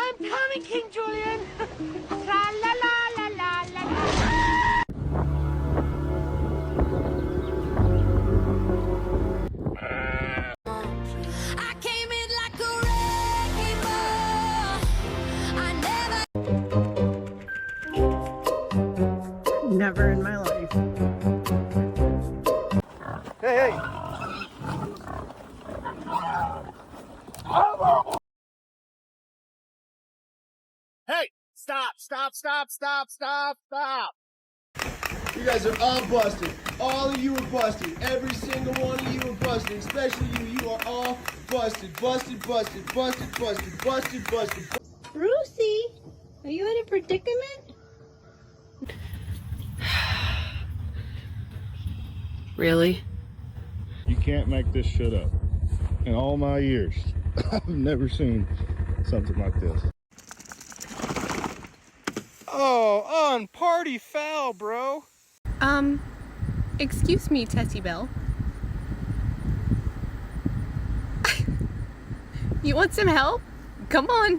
I'm coming, King Julian. Tra la la la la la la. I came in like a wrecking ball. I never. Never in my life. Hey, hey! Hey! Stop, stop, stop, stop, stop, stop! You guys are all busted. All of you are busted. Every single one of you are busted. Especially you. You are all busted. Busted, busted, busted, busted, busted, busted. Brucey, are you in a predicament? Really? You can't make this shit up. In all my years, I've never seen something like this. Oh, on party foul, bro. Excuse me, Tessie Belle. You want some help? Come on.